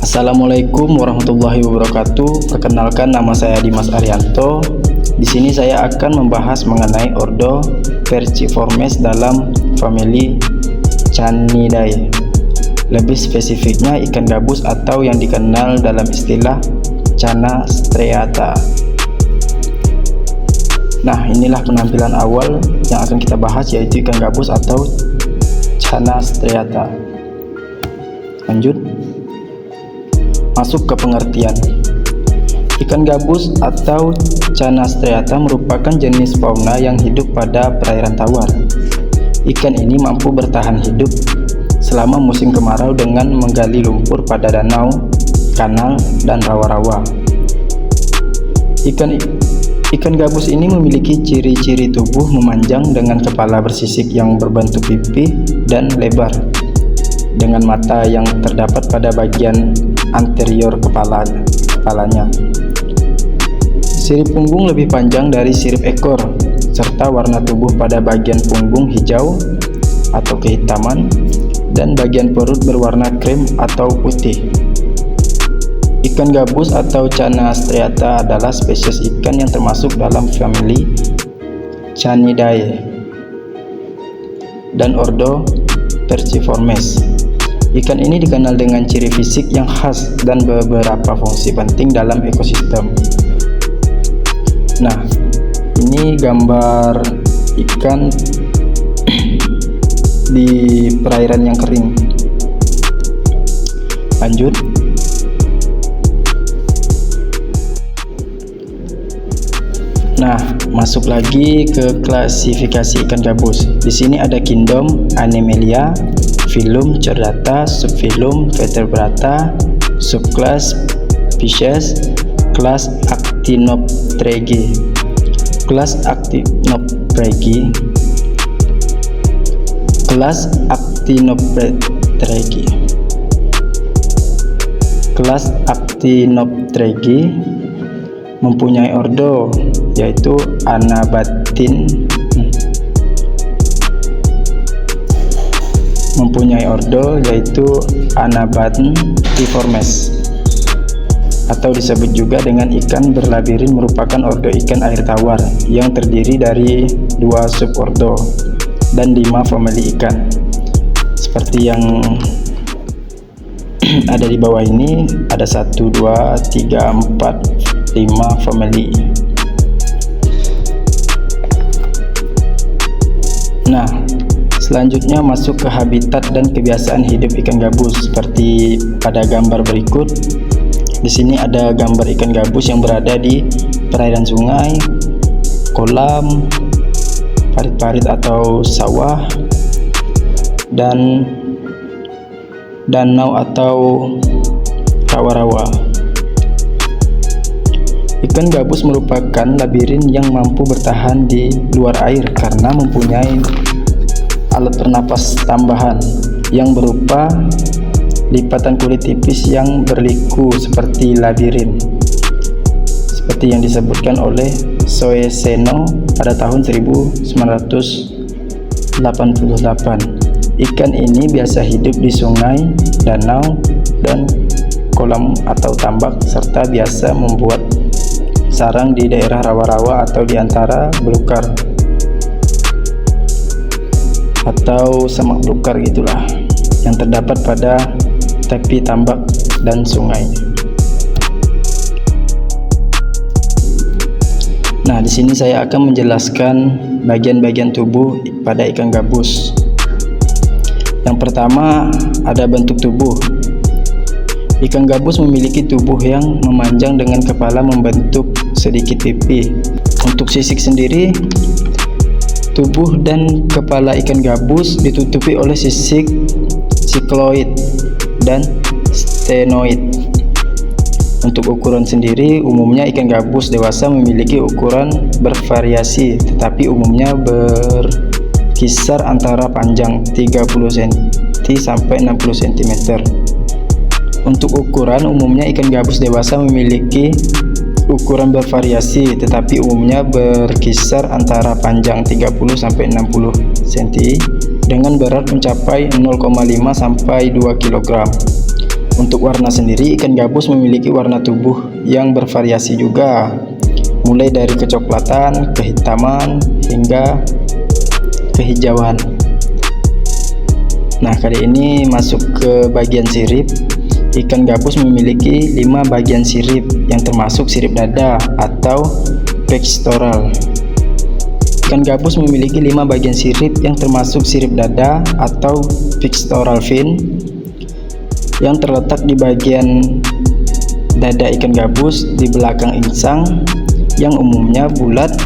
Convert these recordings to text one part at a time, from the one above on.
Assalamualaikum warahmatullahi wabarakatuh. Perkenalkan, nama saya Dimas Arianto. Di sini saya akan membahas mengenai ordo Perciformes dalam famili Canidae. Lebih spesifiknya ikan gabus atau yang dikenal dalam istilah Channa striata. Nah, inilah penampilan awal yang akan kita bahas, yaitu ikan gabus atau Channa striata. Lanjut. Masuk ke pengertian. Ikan gabus atau Channa striata merupakan jenis fauna yang hidup pada perairan tawar. Ikan ini mampu bertahan hidup selama musim kemarau dengan menggali lumpur pada danau, kanal, dan rawa-rawa. Ikan gabus ini memiliki ciri-ciri tubuh memanjang dengan kepala bersisik yang berbentuk pipih dan lebar, dengan mata yang terdapat pada bagian anterior kepalanya. Sirip punggung lebih panjang dari sirip ekor, serta warna tubuh pada bagian punggung hijau atau kehitaman, dan bagian perut berwarna krem atau putih. Ikan gabus atau Channa striata adalah spesies ikan yang termasuk dalam famili Canidae dan ordo Perciformes. Ikan ini dikenal dengan ciri fisik yang khas dan beberapa fungsi penting dalam ekosistem. Nah, ini gambar ikan di perairan yang kering. Lanjut. Nah, masuk lagi ke klasifikasi ikan gabus. Di sini ada kingdom Animalia, filum Chordata, subfilum Vertebrata, subkelas Pisces, kelas Actinopterygii. Kelas Actinopterygii. Kelas Actinopterygii. Kelas Actinopterygii mempunyai ordo, yaitu Anabatin. Anabatintiformes, atau disebut juga dengan ikan berlabirin, merupakan ordo ikan air tawar yang terdiri dari 2 subordo dan 5 famili ikan. Seperti yang ada di bawah ini, ada 1, 2, 3, 4, 5 famili. Nah, selanjutnya masuk ke habitat dan kebiasaan hidup ikan gabus. Seperti pada gambar berikut. Di sini ada gambar ikan gabus yang berada di perairan sungai, kolam, parit-parit atau sawah, dan danau atau rawa-rawa. Ikan gabus merupakan labirin yang mampu bertahan di luar air karena mempunyai alat bernapas tambahan yang berupa lipatan kulit tipis yang berliku seperti labirin, seperti yang disebutkan oleh Soeseno pada tahun 1988. Ikan ini biasa hidup di sungai, danau, dan kolam atau tambak, serta biasa membuat sarang di daerah rawa-rawa atau di antara belukar atau semak belukar gitulah, yang terdapat pada tepi tambak dan sungai. Nah, di sini saya akan menjelaskan bagian-bagian tubuh pada ikan gabus. Yang pertama, ada bentuk tubuh. Ikan gabus memiliki tubuh yang memanjang dengan kepala membentuk sedikit pipi. Untuk sisik sendiri, tubuh dan kepala ikan gabus ditutupi oleh sisik sikloid dan stenoid. Untuk ukuran sendiri, umumnya ikan gabus dewasa memiliki ukuran bervariasi, tetapi umumnya berkisar antara panjang 30 cm sampai 60 cm. Untuk ukuran, umumnya ikan gabus dewasa memiliki ukuran bervariasi, tetapi umumnya berkisar antara panjang 30 sampai 60 cm dengan berat mencapai 0,5 sampai 2 kg. Untuk warna sendiri, ikan gabus memiliki warna tubuh yang bervariasi juga, mulai dari kecoklatan, kehitaman, hingga kehijauan. Nah, kali ini masuk ke bagian sirip. Ikan gabus memiliki 5 bagian sirip yang termasuk sirip dada atau pectoral. Ikan gabus memiliki 5 bagian sirip yang termasuk sirip dada atau pectoral fin yang terletak di bagian dada ikan gabus di belakang insang yang umumnya bulat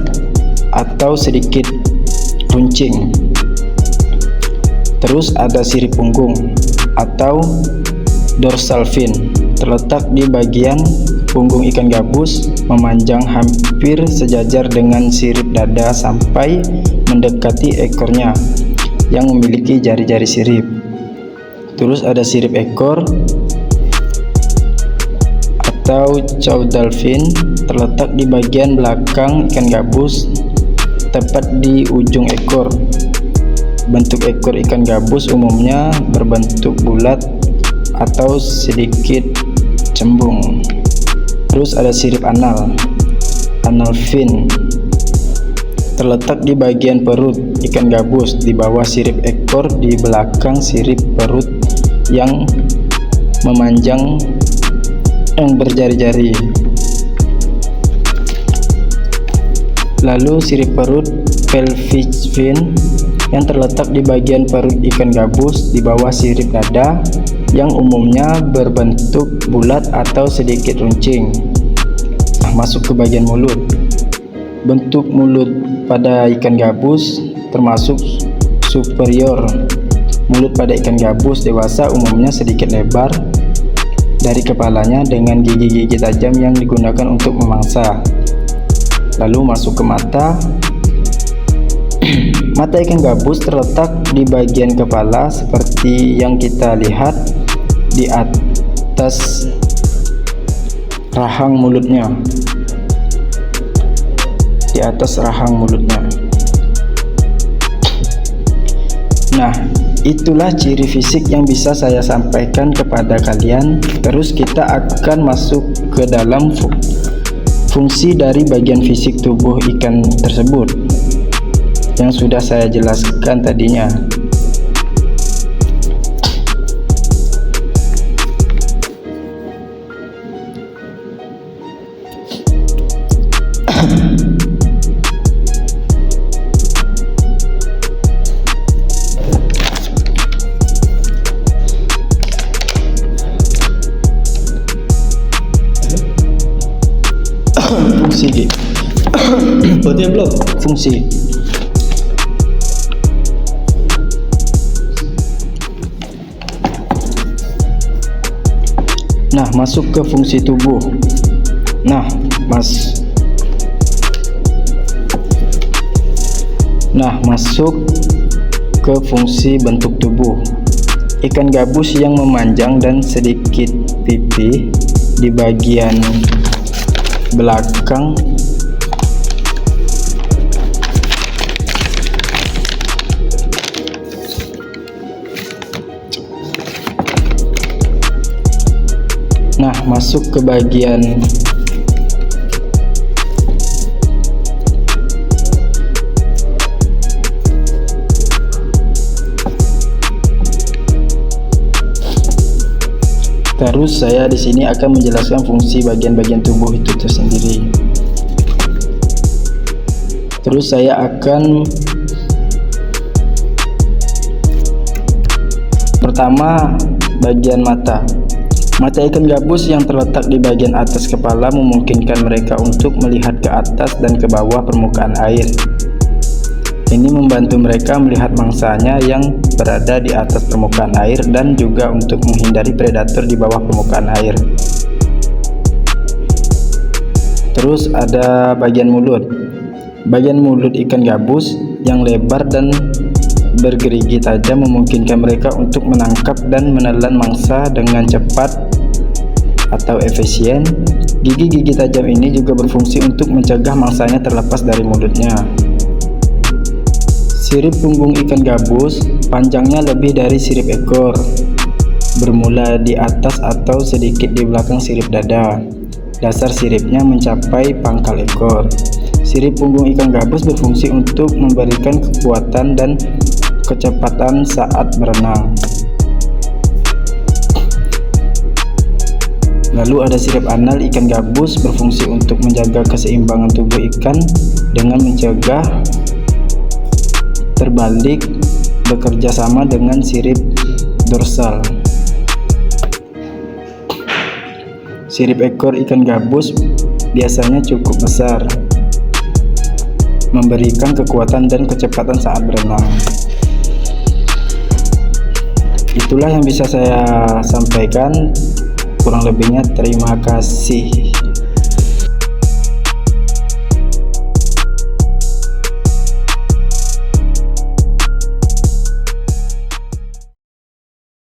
atau sedikit runcing. Terus ada sirip punggung atau dorsal fin terletak di bagian punggung ikan gabus, memanjang hampir sejajar dengan sirip dada sampai mendekati ekornya yang memiliki jari-jari sirip. Terus ada sirip ekor atau caudal fin terletak di bagian belakang ikan gabus, tepat di ujung ekor. Bentuk ekor ikan gabus umumnya berbentuk bulat atau sedikit cembung. Terus ada sirip anal fin terletak di bagian perut ikan gabus, di bawah sirip ekor, di belakang sirip perut yang memanjang yang berjari-jari. Lalu sirip perut pelvic fin yang terletak di bagian perut ikan gabus, di bawah sirip dada yang umumnya berbentuk bulat atau sedikit runcing. Nah, masuk ke bagian mulut. Bentuk mulut pada ikan gabus termasuk superior. Mulut pada ikan gabus dewasa umumnya sedikit lebar dari kepalanya dengan gigi-gigi tajam yang digunakan untuk memangsa. Lalu masuk ke mata. Mata ikan gabus terletak di bagian kepala seperti yang kita lihat di atas rahang mulutnya. Nah, itulah ciri fisik yang bisa saya sampaikan kepada kalian. Terus kita akan masuk ke dalam fungsi dari bagian fisik tubuh ikan tersebut yang sudah saya jelaskan tadinya. Fungsi fungsi Nah, masuk ke fungsi tubuh. Masuk ke fungsi bentuk tubuh. Ikan gabus yang memanjang dan sedikit pipih di bagian belakang masuk ke bagian terus saya di sini akan menjelaskan fungsi bagian-bagian tubuh itu tersendiri. Terus saya akan pertama bagian mata. Mata ikan gabus yang terletak di bagian atas kepala memungkinkan mereka untuk melihat ke atas dan ke bawah permukaan air. Ini membantu mereka melihat mangsanya yang berada di atas permukaan air dan juga untuk menghindari predator di bawah permukaan air. Terus ada bagian mulut. Bagian mulut ikan gabus yang lebar dan bergerigi tajam memungkinkan mereka untuk menangkap dan menelan mangsa dengan cepat atau efisien. Gigi-gigi tajam ini juga berfungsi untuk mencegah mangsanya terlepas dari mulutnya. Sirip punggung ikan gabus panjangnya lebih dari sirip ekor. bermula di atas atau sedikit di belakang sirip dada. Dasar siripnya mencapai pangkal ekor. Sirip punggung ikan gabus berfungsi untuk memberikan kekuatan dan kecepatan saat berenang. Lalu ada sirip anal ikan gabus, berfungsi untuk menjaga keseimbangan tubuh ikan dengan mencegah terbalik, bekerja sama dengan sirip dorsal. Sirip ekor ikan gabus biasanya cukup besar, memberikan kekuatan dan kecepatan saat berenang. Itulah yang bisa saya sampaikan. Kurang lebihnya terima kasih.